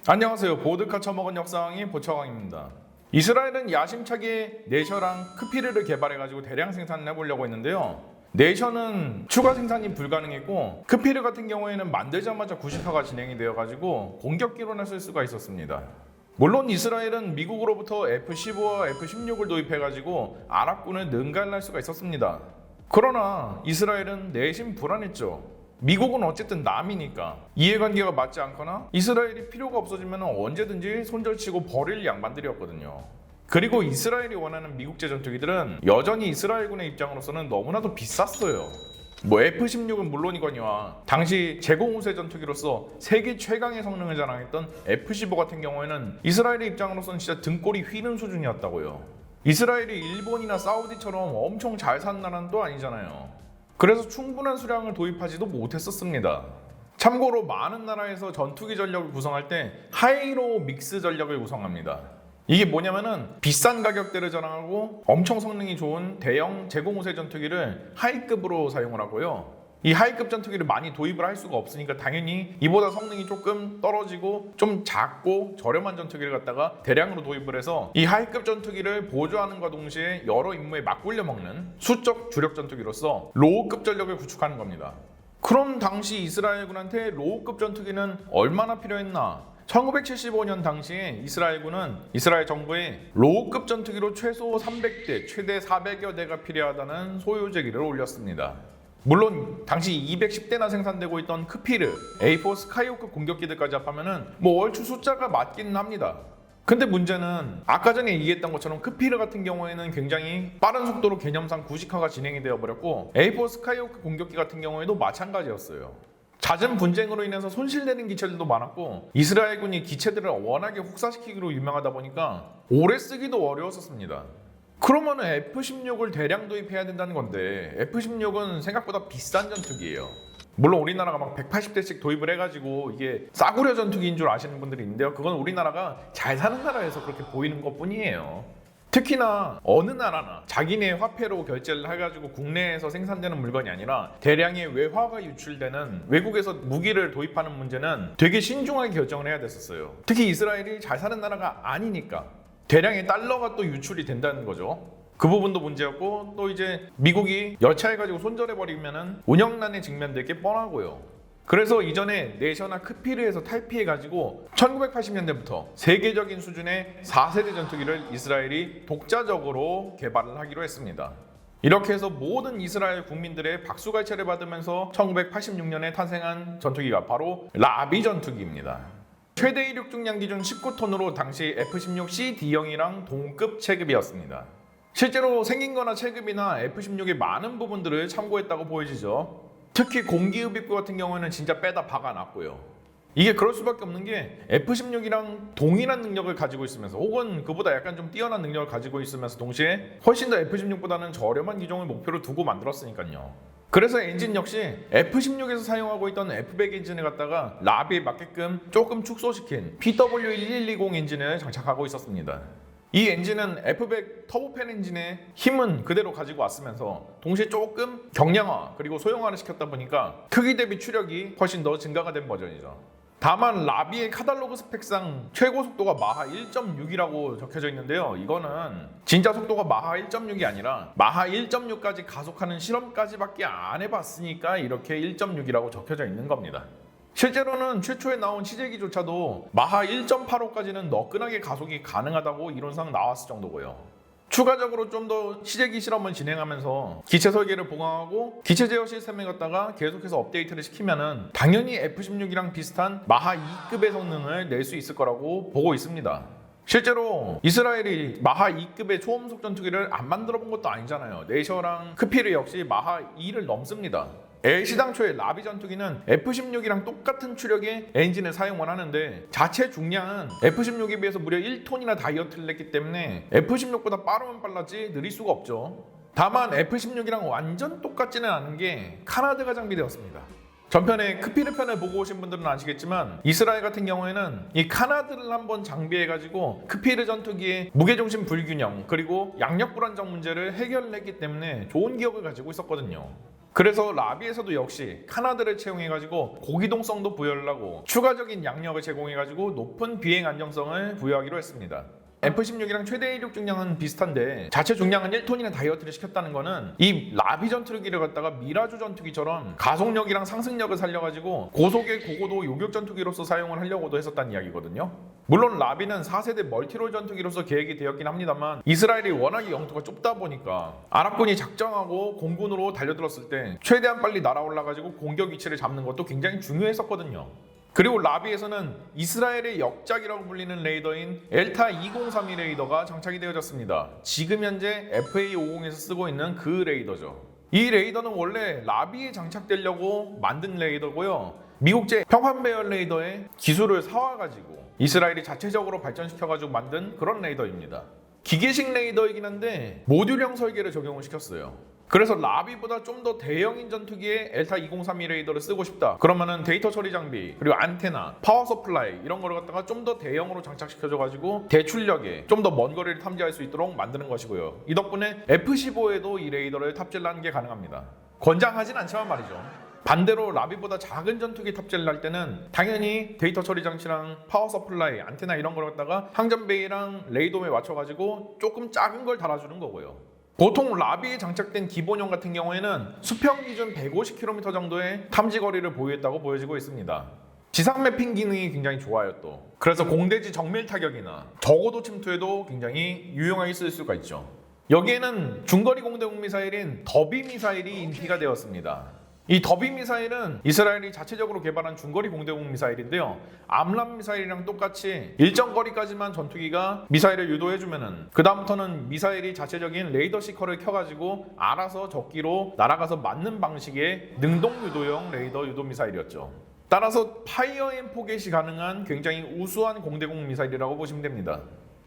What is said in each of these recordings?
안녕하세요. 보드카 처먹은 역사왕이 보처왕입니다. 이스라엘은 야심차게 네셔랑 크피르를 개발해가지고 대량 생산을 해보려고 했는데요. 네셔는 추가 생산이 불가능했고 크피르 같은 경우에는 만들자마자 구시파가 진행이 되어가지고 공격기로나 쓸 수가 있었습니다. 물론 이스라엘은 미국으로부터 F-15와 F-16을 도입해가지고 아랍군을 능가할 수가 있었습니다. 그러나 이스라엘은 내심 불안했죠. 미국은 어쨌든 남이니까 이해관계가 맞지 않거나 이스라엘이 필요가 없어지면 언제든지 손절치고 버릴 양반들이었거든요. 그리고 이스라엘이 원하는 미국제 전투기들은 여전히 이스라엘군의 입장으로서는 너무나도 비쌌어요. F-16은 물론이거니와 당시 제공우세 전투기로서 세계 최강의 성능을 자랑했던 F-15 같은 경우에는 이스라엘의 입장으로서는 진짜 등골이 휘는 수준이었다고요. 이스라엘이 일본이나 사우디처럼 엄청 잘 사는 나라는 또 아니잖아요. 그래서 충분한 수량을 도입하지도 못했었습니다. 참고로 많은 나라에서 전투기 전력을 구성할 때 하이로 믹스 전력을 구성합니다. 이게 뭐냐면은 비싼 가격대를 자랑하고 엄청 성능이 좋은 대형 제공우세 전투기를 하이급으로 사용을 하고요. 이 하이급 전투기를 많이 도입을 할 수가 없으니까 당연히 이보다 성능이 조금 떨어지고 좀 작고 저렴한 전투기를 갖다가 대량으로 도입을 해서 이 하이급 전투기를 보조하는과 동시에 여러 임무에 맞굴려 먹는 수적 주력 전투기로서 로우급 전력을 구축하는 겁니다. 그럼 당시 이스라엘군한테 로우급 전투기는 얼마나 필요했나? 1975년 당시에 이스라엘 정부에 로우급 전투기로 최소 300대, 최대 400여 대가 필요하다는 소요 제기를 올렸습니다. 물론 당시 210대나 생산되고 있던 크피르, A4 스카이호크 공격기들까지 합하면은 얼추 숫자가 맞기는 합니다. 근데 문제는 아까 전에 얘기했던 것처럼 크피르 같은 경우에는 굉장히 빠른 속도로 개념상 구식화가 진행이 되어버렸고 A4 스카이호크 공격기 같은 경우에도 마찬가지였어요. 잦은 분쟁으로 인해서 손실되는 기체들도 많았고 이스라엘군이 기체들을 워낙에 혹사시키기로 유명하다 보니까 오래 쓰기도 어려웠었습니다. 그러면 F-16을 대량 도입해야 된다는 건데 F-16은 생각보다 비싼 전투기예요. 물론 우리나라가 막 180대씩 도입을 해가지고 이게 싸구려 전투기인 줄 아시는 분들이 있는데요. 그건 우리나라가 잘 사는 나라에서 그렇게 보이는 것뿐이에요. 특히나 어느 나라나 자기네 화폐로 결제를 해가지고 국내에서 생산되는 물건이 아니라 대량의 외화가 유출되는 외국에서 무기를 도입하는 문제는 되게 신중하게 결정을 해야 됐었어요. 특히 이스라엘이 잘 사는 나라가 아니니까 대량의 달러가 또 유출이 된다는 거죠. 그 부분도 문제였고 또 이제 미국이 여차해가지고 손절해버리면은 운영난에 직면될 게 뻔하고요. 그래서 이전에 네셔나 크피르에서 탈피해가지고 1980년대부터 세계적인 수준의 4세대 전투기를 이스라엘이 독자적으로 개발을 하기로 했습니다. 이렇게 해서 모든 이스라엘 국민들의 박수갈채를 받으면서 1986년에 탄생한 전투기가 바로 라비 전투기입니다. 최대 이륙 중량 기준 19톤으로 당시 F-16C D형이랑 동급 체급이었습니다. 실제로 생긴 거나 체급이나 F-16의 많은 부분들을 참고했다고 보여지죠. 특히 공기흡입구 같은 경우에는 진짜 빼다 박아놨고요. 이게 그럴 수밖에 없는 게 F-16이랑 동일한 능력을 가지고 있으면서 혹은 그보다 약간 좀 뛰어난 능력을 가지고 있으면서 동시에 훨씬 더 F-16보다는 저렴한 기종을 목표로 두고 만들었으니까요. 그래서 엔진 역시 F-16에서 사용하고 있던 F-100 엔진을 갖다가 라비에 맞게끔 조금 축소시킨 PW1120 엔진을 장착하고 있었습니다. 이 엔진은 F-100 터보팬 엔진의 힘은 그대로 가지고 왔으면서 동시에 조금 경량화 그리고 소형화를 시켰다 보니까 크기 대비 추력이 훨씬 더 증가가 된 버전이죠. 다만 라비의 카탈로그 스펙상 최고 속도가 마하 1.6이라고 적혀져 있는데요. 이거는 진짜 속도가 마하 1.6이 아니라 마하 1.6까지 가속하는 실험까지밖에 안 해봤으니까 이렇게 1.6이라고 적혀져 있는 겁니다. 실제로는 최초에 나온 치제기조차도 마하 1.85까지는 너끈하게 가속이 가능하다고 이론상 나왔을 정도고요. 추가적으로 좀 더 시제기 실험을 진행하면서 기체 설계를 보강하고 기체 제어 시스템을 갖다가 계속해서 업데이트를 시키면은 당연히 F-16이랑 비슷한 마하 2급의 성능을 낼 수 있을 거라고 보고 있습니다. 실제로 이스라엘이 마하 2급의 초음속 전투기를 안 만들어 본 것도 아니잖아요. 네셔랑 크피르 역시 마하 2를 넘습니다. 시당초에 라비 전투기는 F-16이랑 똑같은 추력의 엔진을 사용을 하는데 자체 중량은 F-16에 비해서 무려 1톤이나 다이어트를 냈기 때문에 F-16보다 빠르면 빨랐지 느릴 수가 없죠. 다만 F-16이랑 완전 똑같지는 않은 게 카나드가 장비되었습니다. 전편에 크피르 편을 보고 오신 분들은 아시겠지만 이스라엘 같은 경우에는 이 카나드를 한번 장비해가지고 크피르 전투기의 무게중심 불균형 그리고 양력 불안정 문제를 해결을 했기 때문에 좋은 기억을 가지고 있었거든요. 그래서 라비에서도 역시 카나드를 채용해가지고 고기동성도 부여하려고 추가적인 양력을 제공해가지고 높은 비행 안정성을 부여하기로 했습니다. F-16이랑 최대 이륙 중량은 비슷한데 자체 중량은 1톤이나 다이어트를 시켰다는 거는 이 라비 전투기를 갖다가 미라주 전투기처럼 가속력이랑 상승력을 살려가지고 고속의 고고도 요격 전투기로서 사용을 하려고도 했었다는 이야기거든요. 물론 라비는 4세대 멀티롤 전투기로서 계획이 되었긴 합니다만 이스라엘이 워낙에 영토가 좁다 보니까 아랍군이 작정하고 공군으로 달려들었을 때 최대한 빨리 날아올라가지고 공격 위치를 잡는 것도 굉장히 중요했었거든요. 그리고 라비에서는 이스라엘의 역작이라고 불리는 레이더인 엘타 2032 레이더가 장착이 되어졌습니다. 지금 현재 FA50에서 쓰고 있는 그 레이더죠. 이 레이더는 원래 라비에 장착되려고 만든 레이더고요. 미국제 평판 배열 레이더의 기술을 사와가지고 이스라엘이 자체적으로 발전시켜가지고 만든 그런 레이더입니다. 기계식 레이더이긴 한데 모듈형 설계를 적용을 시켰어요. 그래서 라비보다 좀 더 대형인 전투기에 엘타 2032 레이더를 쓰고 싶다. 그러면은 데이터 처리 장비, 그리고 안테나, 파워 서플라이 이런 거를 갖다가 좀 더 대형으로 장착시켜줘가지고 대출력에 좀 더 먼 거리를 탐지할 수 있도록 만드는 것이고요. 이 덕분에 F-15에도 이 레이더를 탑재를 하는 게 가능합니다. 권장하진 않지만 말이죠. 반대로 라비보다 작은 전투기 탑재를 할 때는 당연히 데이터 처리 장치랑 파워 서플라이, 안테나 이런 걸 갖다가 항전베이랑 레이더에 맞춰가지고 조금 작은 걸 달아주는 거고요. 보통 라비에 장착된 기본형 같은 경우에는 수평 기준 150km 정도의 탐지 거리를 보유했다고 보여지고 있습니다. 지상 매핑 기능이 굉장히 좋아요 또. 그래서 공대지 정밀 타격이나 저고도 침투에도 굉장히 유용하게 쓸 수가 있죠. 여기에는 중거리 공대공 미사일인 더비 미사일이 인기가 되었습니다. 이 더비 미사일은 이스라엘이 자체적으로 개발한 중거리 공대공 미사일인데요. 암람 미사일이랑 똑같이 일정 거리까지만 전투기가 미사일을 유도해주면은 그 다음부터는 미사일이 자체적인 레이더 시커를 켜가지고 알아서 적기로 날아가서 맞는 방식의 능동 유도용 레이더 유도 미사일이었죠. 따라서 파이어 앤 포겟이 가능한 굉장히 우수한 공대공 미사일이라고 보시면 됩니다.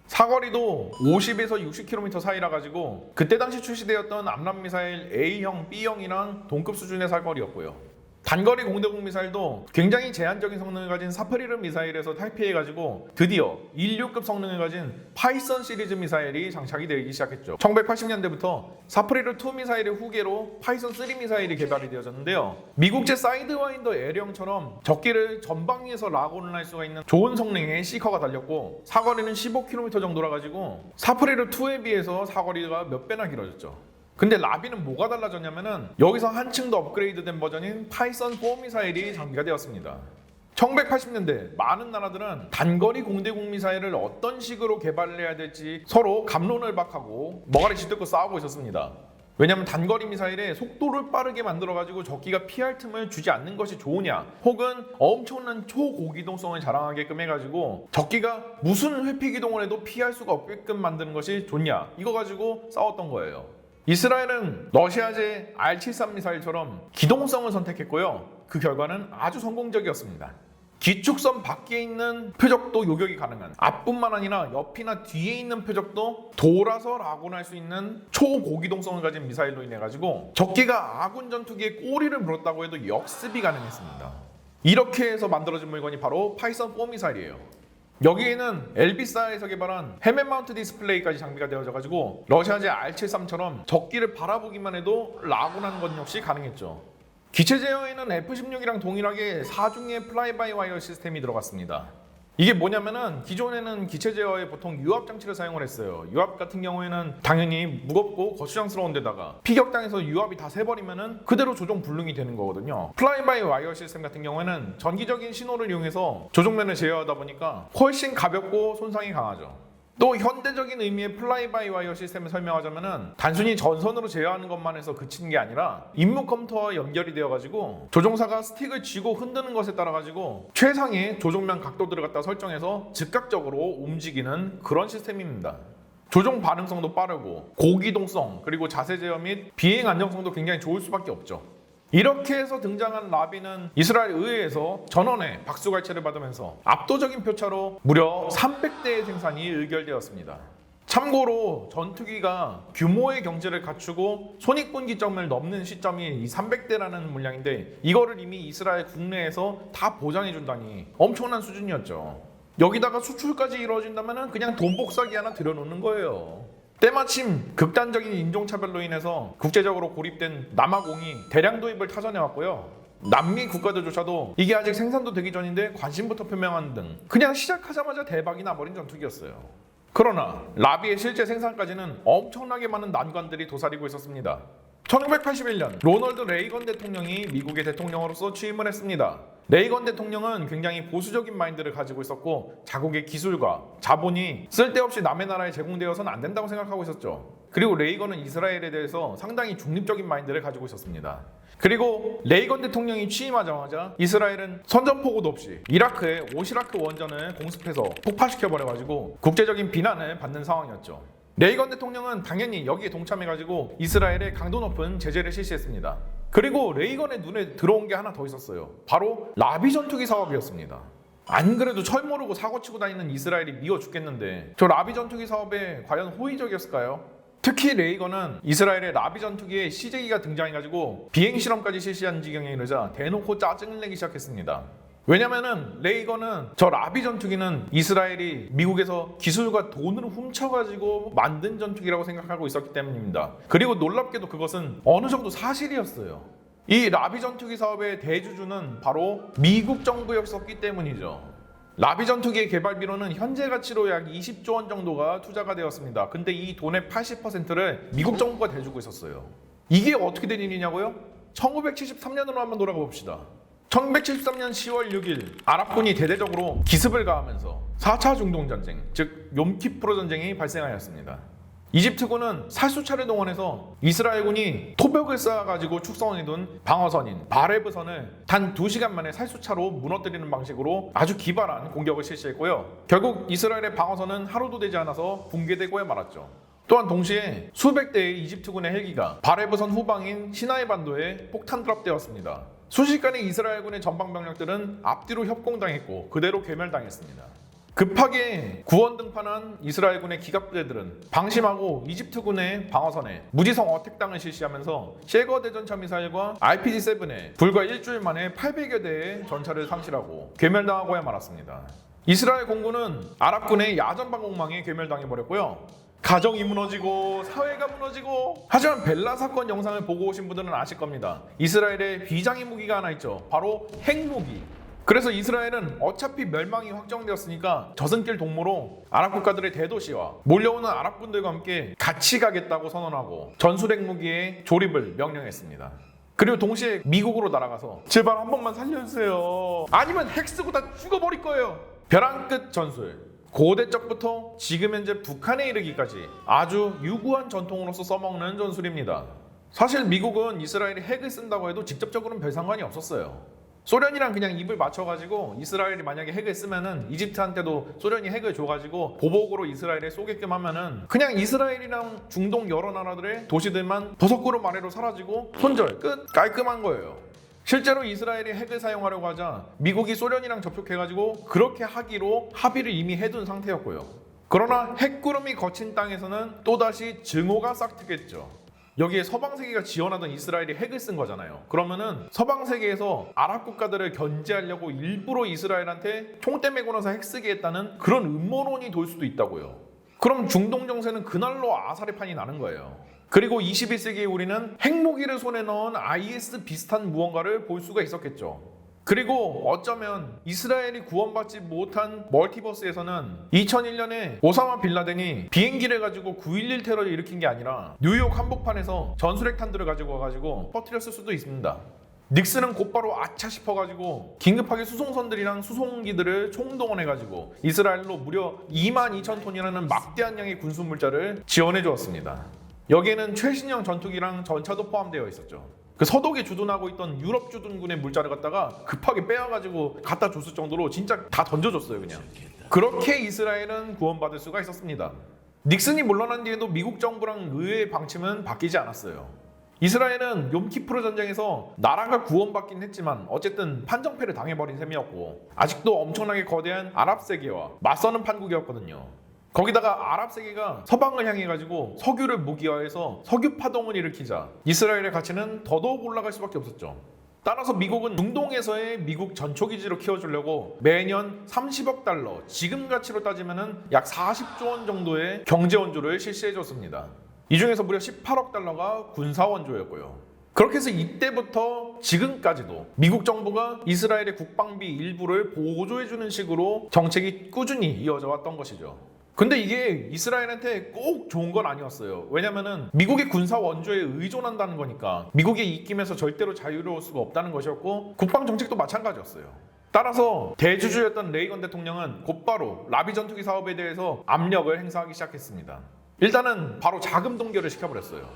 사거리도 50에서 60km 사이라 가지고 그때 당시 출시되었던 암람 미사일 A형, B형이랑 동급 수준의 사거리였고요. 단거리 공대공 미사일도 굉장히 제한적인 성능을 가진 사프리르 미사일에서 탈피해가지고 드디어 인류급 성능을 가진 파이썬 시리즈 미사일이 장착이 되기 시작했죠. 1980년대부터 사프리르2 미사일의 후계로 파이썬 3 미사일이 개발이 되어졌는데요. 미국제 사이드와인더 L형처럼 적기를 전방위에서 락온을 할 수가 있는 좋은 성능의 시커가 달렸고 사거리는 15km 정도라 가지고 사프리르2에 비해서 사거리가 몇 배나 길어졌죠. 근데 라비는 뭐가 달라졌냐면은 여기서 한층 더 업그레이드된 버전인 파이썬 4 미사일이 장비가 되었습니다. 1980년대 많은 나라들은 단거리 공대공 미사일을 어떤 식으로 개발을 해야 될지 서로 갑론을 박하고 머가리 쥐뜯고 싸우고 있었습니다. 왜냐하면 단거리 미사일의 속도를 빠르게 만들어가지고 적기가 피할 틈을 주지 않는 것이 좋으냐, 혹은 엄청난 초고기동성을 자랑하게끔 해가지고 적기가 무슨 회피기동을 해도 피할 수가 없게끔 만드는 것이 좋냐, 이거 가지고 싸웠던 거예요. 이스라엘은 러시아제 R-73 미사일처럼 기동성을 선택했고요. 그 결과는 아주 성공적이었습니다. 기축선 밖에 있는 표적도 요격이 가능한, 앞뿐만 아니라 옆이나 뒤에 있는 표적도 돌아서 락온할 수 있는 초고기동성을 가진 미사일로 인해 가지고 적기가 아군 전투기의 꼬리를 물었다고 해도 역습이 가능했습니다. 이렇게 해서 만들어진 물건이 바로 파이썬 4 미사일이에요. 여기에는 엘비사에서 개발한 헬멧 마운트 디스플레이까지 장비가 되어져 가지고 러시아제 R-73처럼 적기를 바라보기만 해도 락온하는 것 역시 가능했죠. 기체 제어에는 F-16이랑 동일하게 4중의 플라이 바이 와이어 시스템이 들어갔습니다. 이게 뭐냐면은 기존에는 기체 제어에 보통 유압 장치를 사용을 했어요. 유압 같은 경우에는 당연히 무겁고 거추장스러운 데다가 피격당해서 유압이 다 새버리면은 그대로 조종 불능이 되는 거거든요. 플라이 바이 와이어 시스템 같은 경우에는 전기적인 신호를 이용해서 조종면을 제어하다 보니까 훨씬 가볍고 손상이 강하죠. 또 현대적인 의미의 플라이 바이 와이어 시스템을 설명하자면은 단순히 전선으로 제어하는 것만 해서 그치는 게 아니라 임무 컴퓨터와 연결이 되어 가지고 조종사가 스틱을 쥐고 흔드는 것에 따라 가지고 최상의 조종면 각도들을 갖다 설정해서 즉각적으로 움직이는 그런 시스템입니다. 조종 반응성도 빠르고 고기동성, 그리고 자세 제어 및 비행 안정성도 굉장히 좋을 수밖에 없죠. 이렇게 해서 등장한 라비는 이스라엘 의회에서 전원의 박수갈채를 받으면서 압도적인 표차로 무려 300대의 생산이 의결되었습니다. 참고로 전투기가 규모의 경제를 갖추고 손익분기점을 넘는 시점이 이 300대라는 물량인데 이거를 이미 이스라엘 국내에서 다 보장해준다니 엄청난 수준이었죠. 여기다가 수출까지 이루어진다면 그냥 돈 복사기 하나 들여놓는 거예요. 때마침 극단적인 인종차별로 인해서 국제적으로 고립된 남아공이 대량 도입을 타전해왔고요. 남미 국가들조차도 이게 아직 생산도 되기 전인데 관심부터 표명하는 등 그냥 시작하자마자 대박이 나버린 전투기였어요. 그러나 라비의 실제 생산까지는 엄청나게 많은 난관들이 도사리고 있었습니다. 1981년 로널드 레이건 대통령이 미국의 대통령으로서 취임을 했습니다. 레이건 대통령은 굉장히 보수적인 마인드를 가지고 있었고 자국의 기술과 자본이 쓸데없이 남의 나라에 제공되어서는 안 된다고 생각하고 있었죠. 그리고 레이건은 이스라엘에 대해서 상당히 중립적인 마인드를 가지고 있었습니다. 그리고 레이건 대통령이 취임하자마자 이스라엘은 선전포고도 없이 이라크의 오시라크 원전을 공습해서 폭파시켜버려가지고 국제적인 비난을 받는 상황이었죠. 레이건 대통령은 당연히 여기에 동참해가지고 이스라엘에 강도 높은 제재를 실시했습니다. 그리고 레이건의 눈에 들어온 게 하나 더 있었어요. 바로 라비 전투기 사업이었습니다. 안 그래도 철 모르고 사고 치고 다니는 이스라엘이 미워 죽겠는데 저 라비 전투기 사업에 과연 호의적이었을까요? 특히 레이건은 이스라엘의 라비 전투기에 CJ가 등장해가지고 비행 실험까지 실시한 지경에 이르자 대놓고 짜증을 내기 시작했습니다. 왜냐면은 레이건은 저 라비 전투기는 이스라엘이 미국에서 기술과 돈을 훔쳐가지고 만든 전투기라고 생각하고 있었기 때문입니다. 그리고 놀랍게도 그것은 어느 정도 사실이었어요. 이 라비 전투기 사업의 대주주는 바로 미국 정부였었기 때문이죠. 라비 전투기의 개발비로는 현재 가치로 약 20조 원 정도가 투자가 되었습니다. 근데 이 돈의 80%를 미국 정부가 대주고 있었어요. 이게 어떻게 된 일이냐고요? 1973년으로 한번 돌아가 봅시다. 1973년 10월 6일 아랍군이 대대적으로 기습을 가하면서 4차 중동전쟁, 즉 욤키프르 전쟁이 발생하였습니다. 이집트군은 살수차를 동원해서 이스라엘군이 토벽을 쌓아가지고 축성해둔 방어선인 바레브선을 단 2시간 만에 살수차로 무너뜨리는 방식으로 아주 기발한 공격을 실시했고요. 결국 이스라엘의 방어선은 하루도 되지 않아서 붕괴되고 말았죠. 또한 동시에 수백 대의 이집트군의 헬기가 바레브선 후방인 시나이 반도에 폭탄 드랍되었습니다. 순식간에 이스라엘군의 전방 병력들은 앞뒤로 협공당했고 그대로 괴멸당했습니다. 급하게 구원 등판한 이스라엘군의 기갑부대들은 방심하고 이집트군의 방어선에 무지성 어택당을 실시하면서 셰거 대전차 미사일과 RPG-7에 불과 일주일 만에 800여 대의 전차를 상실하고 괴멸당하고야 말았습니다. 이스라엘 공군은 아랍군의 야전 방공망에 괴멸당해버렸고요. 가정이 무너지고 사회가 무너지고. 하지만 벨라 사건 영상을 보고 오신 분들은 아실 겁니다. 이스라엘에 비장의 무기가 하나 있죠. 바로 핵무기. 그래서 이스라엘은 어차피 멸망이 확정되었으니까 저승길 동무로 아랍 국가들의 대도시와 몰려오는 아랍군들과 함께 같이 가겠다고 선언하고 전술핵 무기의 조립을 명령했습니다. 그리고 동시에 미국으로 날아가서 제발 한 번만 살려주세요. 아니면 핵 쓰고 다 죽어버릴 거예요. 벼랑 끝 전술. 고대 적부터 지금 현재 북한에 이르기까지 아주 유구한 전통으로서 써먹는 전술입니다. 사실 미국은 이스라엘이 핵을 쓴다고 해도 직접적으로는 별 상관이 없었어요. 소련이랑 그냥 입을 맞춰가지고 이스라엘이 만약에 핵을 쓰면은 이집트한테도 소련이 핵을 줘가지고 보복으로 이스라엘에 쏘게끔 하면은 그냥 이스라엘이랑 중동 여러 나라들의 도시들만 버섯구름 아래로 사라지고 손절 끝. 깔끔한 거예요. 실제로 이스라엘이 핵을 사용하려고 하자 미국이 소련이랑 접촉해가지고 그렇게 하기로 합의를 이미 해둔 상태였고요. 그러나 핵구름이 거친 땅에서는 또다시 증오가 싹트겠죠. 여기에 서방세계가 지원하던 이스라엘이 핵을 쓴 거잖아요. 그러면은 서방세계에서 아랍 국가들을 견제하려고 일부러 이스라엘한테 총대 메고 나서 핵 쓰게 했다는 그런 음모론이 돌 수도 있다고요. 그럼 중동 정세는 그날로 아사리 판이 나는 거예요. 그리고 21세기에 우리는 핵무기를 손에 넣은 IS 비슷한 무언가를 볼 수가 있었겠죠. 그리고 어쩌면 이스라엘이 구원받지 못한 멀티버스에서는 2001년에 오사마 빌라덴이 비행기를 가지고 9.11 테러를 일으킨 게 아니라 뉴욕 한복판에서 전술핵탄들을 가지고 와가지고 퍼뜨렸을 수도 있습니다. 닉슨은 곧바로 아차 싶어가지고 긴급하게 수송선들이랑 수송기들을 총동원해가지고 이스라엘로 무려 22,000톤이라는 막대한 양의 군수물자를 지원해 주었습니다. 여기에는 최신형 전투기랑 전차도 포함되어 있었죠. 그 서독에 주둔하고 있던 유럽 주둔군의 물자를 갖다가 급하게 빼와가지고 갖다 줬을 정도로 진짜 다 던져줬어요 그냥. 그렇게 이스라엘은 구원받을 수가 있었습니다. 닉슨이 물러난 뒤에도 미국 정부랑 의회의 방침은 바뀌지 않았어요. 이스라엘은 욤키프르 전쟁에서 나라가 구원받긴 했지만 어쨌든 판정패를 당해버린 셈이었고 아직도 엄청나게 거대한 아랍 세계와 맞서는 판국이었거든요. 거기다가 아랍 세계가 서방을 향해 가지고 석유를 무기화해서 석유 파동을 일으키자 이스라엘의 가치는 더더욱 올라갈 수밖에 없었죠. 따라서 미국은 중동에서의 미국 전초기지로 키워주려고 매년 30억 달러, 지금 가치로 따지면 약 40조 원 정도의 경제 원조를 실시해줬습니다. 이 중에서 무려 18억 달러가 군사 원조였고요. 그렇게 해서 이때부터 지금까지도 미국 정부가 이스라엘의 국방비 일부를 보조해주는 식으로 정책이 꾸준히 이어져 왔던 것이죠. 근데 이게 이스라엘한테 꼭 좋은 건 아니었어요. 왜냐면은 미국의 군사 원조에 의존한다는 거니까 미국의 입김에서 절대로 자유로울 수가 없다는 것이었고 국방 정책도 마찬가지였어요. 따라서 대주주였던 레이건 대통령은 곧바로 라비 전투기 사업에 대해서 압력을 행사하기 시작했습니다. 일단은 바로 자금 동결을 시켜버렸어요.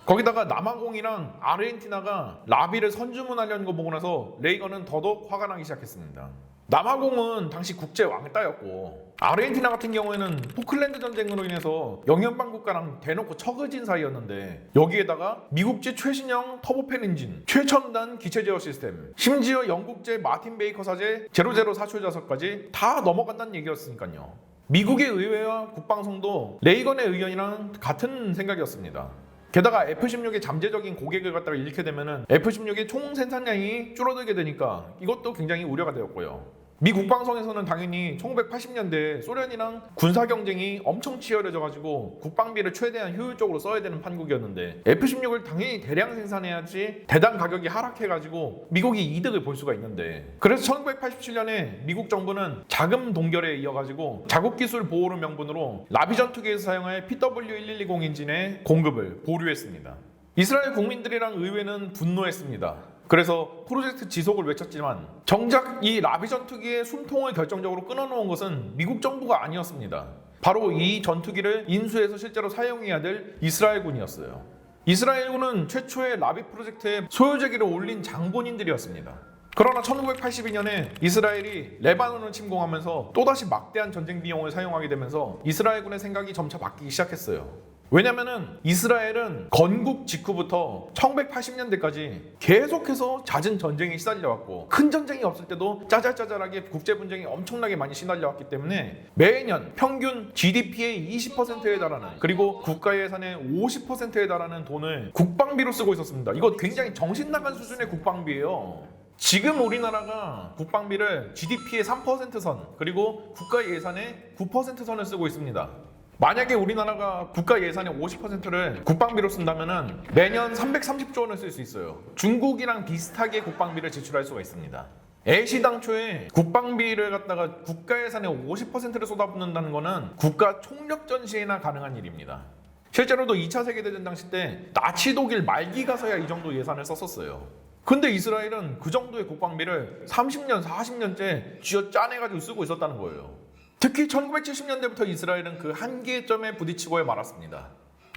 거기다가 남아공이랑 아르헨티나가 라비를 선주문하려는 거 보고 나서 레이건은 더더욱 화가 나기 시작했습니다. 남아공은 당시 국제 왕따였고 아르헨티나 같은 경우에는 포클랜드 전쟁으로 인해서 영연방 국가랑 대놓고 처그진 사이였는데 여기에다가 미국제 최신형 터보팬 엔진, 최첨단 기체 제어 시스템, 심지어 영국제 마틴 베이커 사제 004 사출 좌석까지 다 넘어간다는 얘기였으니까요. 미국의 의회와 국방성도 레이건의 의견이랑 같은 생각이었습니다. 게다가 F-16의 잠재적인 고객을 갖다가 잃게 되면은 F-16의 총 생산량이 줄어들게 되니까 이것도 굉장히 우려가 되었고요. 미 국방성에서는 당연히 1980년대 소련이랑 군사 경쟁이 엄청 치열해져가지고 국방비를 최대한 효율적으로 써야 되는 판국이었는데 F-16을 당연히 대량 생산해야지 대당 가격이 하락해가지고 미국이 이득을 볼 수가 있는데 그래서 1987년에 미국 정부는 자금 동결에 이어가지고 자국기술 보호를 명분으로 라비 전투기에서 사용할 PW1120 엔진의 공급을 보류했습니다. 이스라엘 국민들이랑 의회는 분노했습니다. 그래서 프로젝트 지속을 외쳤지만 정작 이 라비 전투기의 숨통을 결정적으로 끊어놓은 것은 미국 정부가 아니었습니다. 바로 이 전투기를 인수해서 실제로 사용해야 될 이스라엘군이었어요. 이스라엘군은 최초의 라비 프로젝트에 소요제기를 올린 장본인들이었습니다. 그러나 1982년에 이스라엘이 레바논을 침공하면서 또다시 막대한 전쟁 비용을 사용하게 되면서 이스라엘군의 생각이 점차 바뀌기 시작했어요. 왜냐면은 이스라엘은 건국 직후부터 1980년대까지 계속해서 잦은 전쟁에 시달려왔고 큰 전쟁이 없을 때도 짜잘짜잘하게 국제 분쟁이 엄청나게 많이 시달려왔기 때문에 매년 평균 GDP의 20%에 달하는 그리고 국가 예산의 50%에 달하는 돈을 국방비로 쓰고 있었습니다. 이거 굉장히 정신 나간 수준의 국방비예요. 지금 우리나라가 국방비를 GDP의 3%선 그리고 국가 예산의 9%선을 쓰고 있습니다. 만약에 우리나라가 국가 예산의 50%를 국방비로 쓴다면 매년 330조 원을 쓸 수 있어요. 중국이랑 비슷하게 국방비를 지출할 수가 있습니다. 애시당초에 국방비를 갖다가 국가 예산의 50%를 쏟아붓는다는 것은 국가 총력 전시에나 가능한 일입니다. 실제로도 2차 세계대전 당시 때 나치 독일 말기 가서야 이 정도 예산을 썼었어요. 근데 이스라엘은 그 정도의 국방비를 30년, 40년째 쥐어 짜내가지고 쓰고 있었다는 거예요. 특히 1970년대부터 이스라엘은 그 한계점에 부딪히고 말았습니다.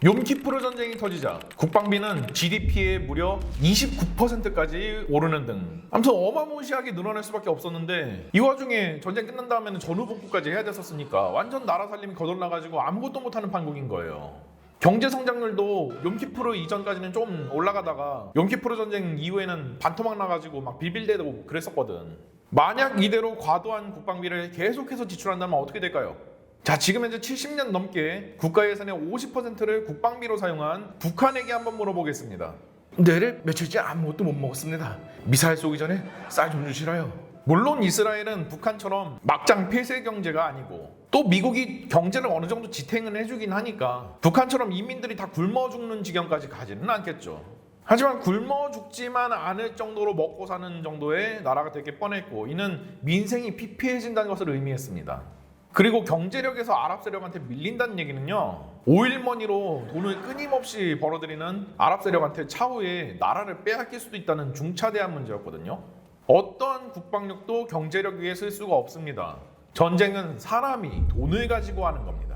욤키프르 전쟁이 터지자 국방비는 GDP의 무려 29%까지 오르는 등 아무튼 어마무시하게 늘어날 수밖에 없었는데 이 와중에 전쟁 끝난 다음에는 전후복구까지 해야 됐었으니까 완전 나라 살림이 거덜나가지고 아무것도 못하는 판국인 거예요. 경제 성장률도 욤키프르 이전까지는 좀 올라가다가 욤키프르 전쟁 이후에는 반토막 나가지고 막 비빌대고 그랬었거든. 만약 이대로 과도한 국방비를 계속해서 지출한다면 어떻게 될까요? 자, 지금 현재 70년 넘게 국가 예산의 50%를 국방비로 사용한 북한에게 한번 물어보겠습니다. 내일 며칠째 아무것도 못 먹었습니다. 미사일 쏘기 전에 쌀 좀 주시라요. 물론 이스라엘은 북한처럼 막장 폐쇄 경제가 아니고 또 미국이 경제를 어느 정도 지탱을 해주긴 하니까 북한처럼 이민들이 다 굶어 죽는 지경까지 가지는 않겠죠. 하지만 굶어 죽지만 않을 정도로 먹고 사는 정도의 나라가 되게 뻔했고 이는 민생이 피폐해진다는 것을 의미했습니다. 그리고 경제력에서 아랍 세력한테 밀린다는 얘기는요, 오일머니로 돈을 끊임없이 벌어들이는 아랍 세력한테 차후에 나라를 빼앗길 수도 있다는 중차대한 문제였거든요. 어떠한 국방력도 경제력 위에 쓸 수가 없습니다. 전쟁은 사람이 돈을 가지고 하는 겁니다.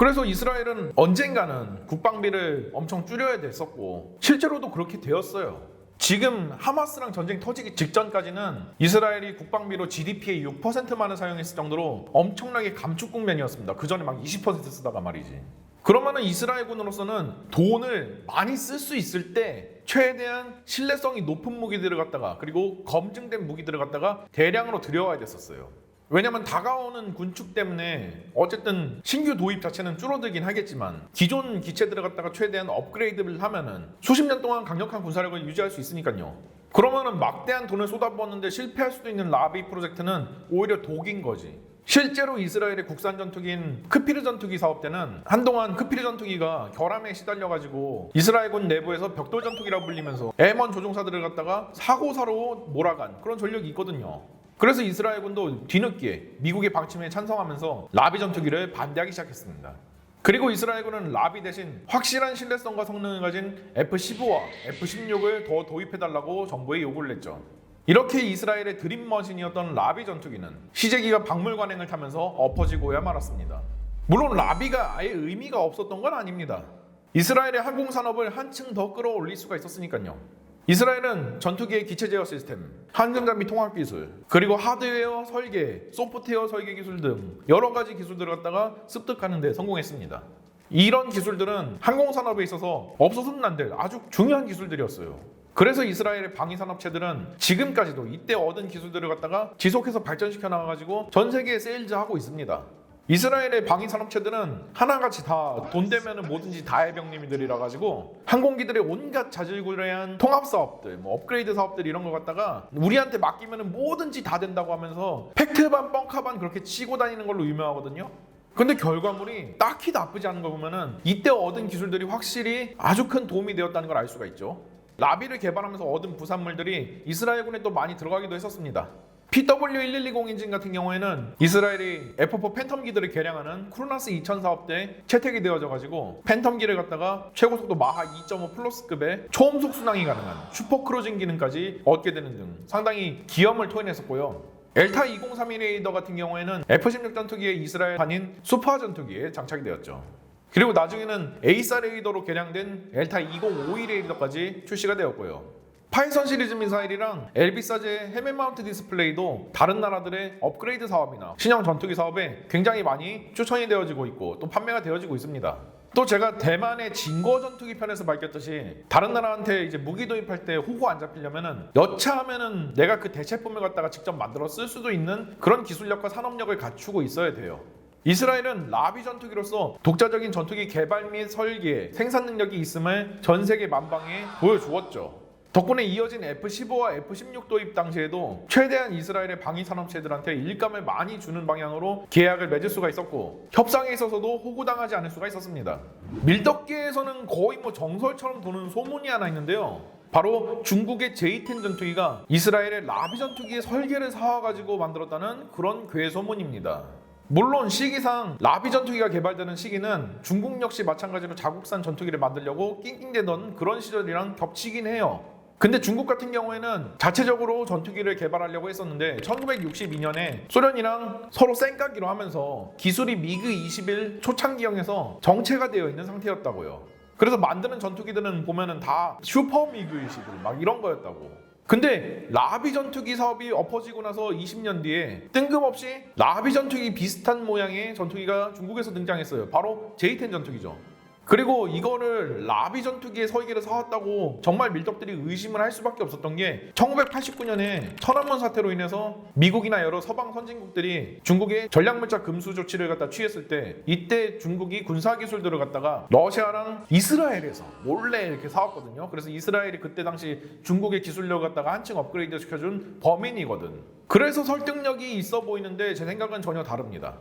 그래서 이스라엘은 언젠가는 국방비를 엄청 줄여야 됐었고 실제로도 그렇게 되었어요. 지금 하마스랑 전쟁 터지기 직전까지는 이스라엘이 국방비로 GDP의 6%만을 사용했을 정도로 엄청나게 감축 국면이었습니다. 그 전에 막 20% 쓰다가 말이지. 그러면은 이스라엘군으로서는 돈을 많이 쓸 수 있을 때 최대한 신뢰성이 높은 무기들을 갖다가 그리고 검증된 무기들을 갖다가 대량으로 들여와야 됐었어요. 왜냐면 다가오는 군축 때문에 어쨌든 신규 도입 자체는 줄어들긴 하겠지만 기존 기체들을 갖다가 최대한 업그레이드를 하면은 수십 년 동안 강력한 군사력을 유지할 수 있으니까요. 그러면은 막대한 돈을 쏟아부었는데 실패할 수도 있는 라비 프로젝트는 오히려 독인 거지. 실제로 이스라엘의 국산 전투기인 크피르 전투기 사업 때는 한동안 크피르 전투기가 결함에 시달려가지고 이스라엘군 내부에서 벽돌 전투기라고 불리면서 M1 조종사들을 갖다가 사고사로 몰아간 그런 전력이 있거든요. 그래서 이스라엘군도 뒤늦게 미국의 방침에 찬성하면서 라비 전투기를 반대하기 시작했습니다. 그리고 이스라엘군은 라비 대신 확실한 신뢰성과 성능을 가진 F-15와 F-16을 더 도입해달라고 정부에 요구를 했죠. 이렇게 이스라엘의 드림머신이었던 라비 전투기는 시제기가 박물관행을 타면서 엎어지고야 말았습니다. 물론 라비가 아예 의미가 없었던 건 아닙니다. 이스라엘의 항공산업을 한층 더 끌어올릴 수가 있었으니까요. 이스라엘은 전투기의 기체 제어 시스템, 항전자 및 통합 기술, 그리고 하드웨어 설계, 소프트웨어 설계 기술 등 여러 가지 기술들을 갖다가 습득하는 데 성공했습니다. 이런 기술들은 항공산업에 있어서 없어서는 안 될 아주 중요한 기술들이었어요. 그래서 이스라엘의 방위산업체들은 지금까지도 이때 얻은 기술들을 갖다가 지속해서 발전시켜 나가가지고 전 세계에 세일즈하고 있습니다. 이스라엘의 방위산업체들은 하나같이 다 돈 되면은 뭐든지 다 해병님들이라 가지고 항공기들의 온갖 자질구레한 통합사업들, 업그레이드 사업들 이런 거 갖다가 우리한테 맡기면은 뭐든지 다 된다고 하면서 팩트반 뻥카반 그렇게 치고 다니는 걸로 유명하거든요. 근데 결과물이 딱히 나쁘지 않은 거 보면은 이때 얻은 기술들이 확실히 아주 큰 도움이 되었다는 걸 알 수가 있죠. 라비를 개발하면서 얻은 부산물들이 이스라엘군에 또 많이 들어가기도 했었습니다. PW1120 엔진 같은 경우에는 이스라엘이 F4 팬텀기들을 개량하는 크루나스 2000 사업 때 채택이 되어져가지고 팬텀기를 갖다가 최고속도 마하 2.5 플러스급의 초음속 순항이 가능한 슈퍼크루징 기능까지 얻게 되는 등 상당히 기염을 토해냈었고요. 엘타 2031 레이더 같은 경우에는 F-16 전투기의 이스라엘판인 수파 전투기에 장착이 되었죠. 그리고 나중에는 에이사 레이더로 개량된 엘타 2052 레이더까지 출시가 되었고요. 파이썬 시리즈 미사일이랑 엘비사제 헤멧 마운트 디스플레이도 다른 나라들의 업그레이드 사업이나 신형 전투기 사업에 굉장히 많이 추천이 되어지고 있고 또 판매가 되어지고 있습니다. 또 제가 대만의 진거 전투기 편에서 밝혔듯이 다른 나라한테 이제 무기 도입할 때 호구 안 잡히려면은 여차하면은 내가 그 대체품을 갖다가 직접 만들어 쓸 수도 있는 그런 기술력과 산업력을 갖추고 있어야 돼요. 이스라엘은 라비 전투기로서 독자적인 전투기 개발 및 설계, 생산 능력이 있음을 전 세계 만방에 보여주었죠. 덕분에 이어진 F-15와 F-16 도입 당시에도 최대한 이스라엘의 방위산업체들한테 일감을 많이 주는 방향으로 계약을 맺을 수가 있었고 협상에 있어서도 호구당하지 않을 수가 있었습니다. 밀떡계에서는 거의 정설처럼 도는 소문이 하나 있는데요. 바로 중국의 J-10 전투기가 이스라엘의 라비 전투기의 설계를 사와가지고 만들었다는 그런 괴소문입니다. 물론 시기상 라비 전투기가 개발되는 시기는 중국 역시 마찬가지로 자국산 전투기를 만들려고 낑낑대던 그런 시절이랑 겹치긴 해요. 근데 중국 같은 경우에는 자체적으로 전투기를 개발하려고 했었는데 1962년에 소련이랑 서로 쌩까기로 하면서 기술이 미그 21 초창기형에서 정체가 되어 있는 상태였다고요. 그래서 만드는 전투기들은 보면은 다 슈퍼 미그 21 막 이런 거였다고. 근데 라비 전투기 사업이 엎어지고 나서 20년 뒤에 뜬금없이 라비 전투기 비슷한 모양의 전투기가 중국에서 등장했어요. 바로 J-10 전투기죠. 그리고 이거를 라비 전투기의 설계를 사왔다고 정말 밀떡들이 의심을 할 수밖에 없었던 게 1989년에 천안문 사태로 인해서 미국이나 여러 서방 선진국들이 중국의 전략물자 금수 조치를 갖다 취했을 때 이때 중국이 군사기술들을 갖다가 러시아랑 이스라엘에서 몰래 이렇게 사왔거든요. 그래서 이스라엘이 그때 당시 중국의 기술력을 갖다가 한층 업그레이드 시켜준 범인이거든. 그래서 설득력이 있어 보이는데 제 생각은 전혀 다릅니다.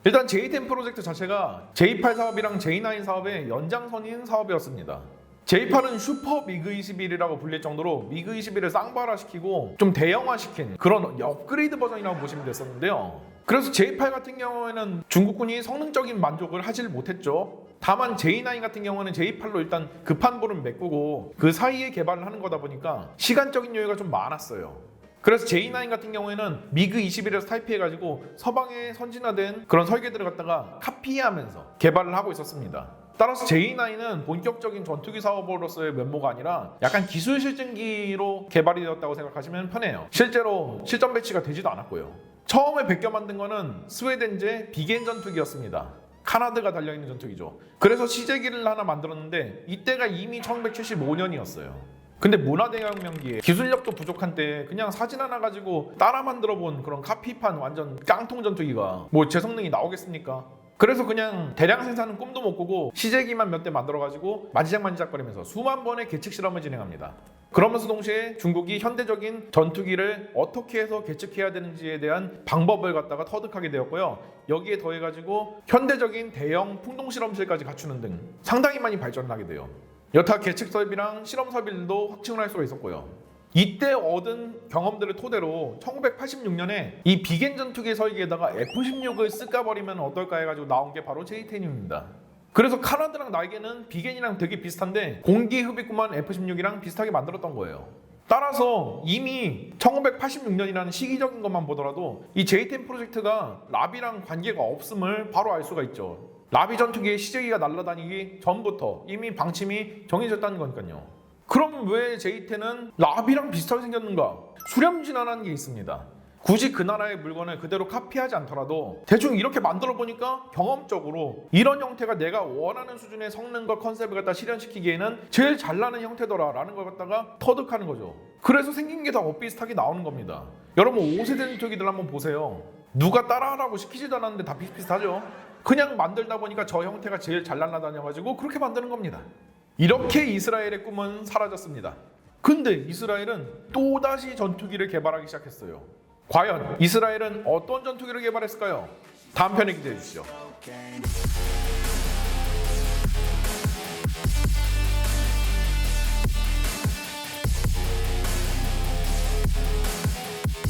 일단 J-10 프로젝트 자체가 J-8 사업이랑 J-9 사업의 연장선인 사업이었습니다. J-8은 슈퍼 미그 21이라고 불릴 정도로 미그 21을 쌍발화시키고 좀 대형화시킨 그런 업그레이드 버전이라고 보시면 됐었는데요. 그래서 J-8 같은 경우에는 중국군이 성능적인 만족을 하질 못했죠. 다만 J-9 같은 경우는 J-8로 일단 급한 불은 메꾸고 그 사이에 개발을 하는 거다 보니까 시간적인 여유가 좀 많았어요. 그래서 J-9 같은 경우에는 미그 21에서 타이피해가지고 서방에 선진화된 그런 설계들을 갖다가 카피하면서 개발을 하고 있었습니다. 따라서 J-9은 본격적인 전투기 사업으로서의 면모가 아니라 약간 기술 실증기로 개발이 되었다고 생각하시면 편해요. 실제로 실전 배치가 되지도 않았고요. 처음에 베껴 만든 거는 스웨덴제 비겐 전투기였습니다. 카나드가 달려있는 전투기죠. 그래서 시제기를 하나 만들었는데 이때가 이미 1975년이었어요. 근데 문화대혁명기에 기술력도 부족한 때 그냥 사진 하나 가지고 따라 만들어본 그런 카피판 완전 깡통 전투기가 뭐 제 성능이 나오겠습니까? 그래서 그냥 대량 생산은 꿈도 못 꾸고 시제기만 몇 대 만들어가지고 만지작만지작거리면서 수만 번의 계측 실험을 진행합니다. 그러면서 동시에 중국이 현대적인 전투기를 어떻게 해서 계측해야 되는지에 대한 방법을 갖다가 터득하게 되었고요. 여기에 더해가지고 현대적인 대형 풍동실험실까지 갖추는 등 상당히 많이 발전을 하게 돼요. 여타 계측 설비랑 실험 설비들도 확충을 할 수가 있었고요. 이때 얻은 경험들을 토대로 1986년에 이 비겐 전투기 설계에다가 F-16을 쓸까 버리면 어떨까 해가지고 나온 게 바로 J-10입니다. 그래서 카나드랑 날개는 비겐이랑 되게 비슷한데 공기 흡입구만 F-16이랑 비슷하게 만들었던 거예요. 따라서 이미 1986년이라는 시기적인 것만 보더라도 이 J-10 프로젝트가 라비랑 관계가 없음을 바로 알 수가 있죠. 라비 전투기의 시제기가 날아다니기 전부터 이미 방침이 정해졌다는 거니까요. 그럼 왜 J-10은 라비랑 비슷하게 생겼는가? 수렴진화라는 게 있습니다. 굳이 그 나라의 물건을 그대로 카피하지 않더라도 대충 이렇게 만들어 보니까 경험적으로 이런 형태가 내가 원하는 수준의 성능과 컨셉을 갖다 실현시키기에는 제일 잘 나는 형태더라 라는 걸 갖다가 터득하는 거죠. 그래서 생긴 게 다 엇비슷하게 나오는 겁니다. 여러분 5세대 전투기들 한번 보세요. 누가 따라하라고 시키지도 않았는데 다 비슷비슷하죠. 그냥 만들다 보니까 저 형태가 제일 잘 날아다녀가지고 그렇게 만드는 겁니다. 이렇게 이스라엘의 꿈은 사라졌습니다. 근데 이스라엘은 또다시 전투기를 개발하기 시작했어요. 과연 이스라엘은 어떤 전투기를 개발했을까요? 다음 편에 기대해 주시죠.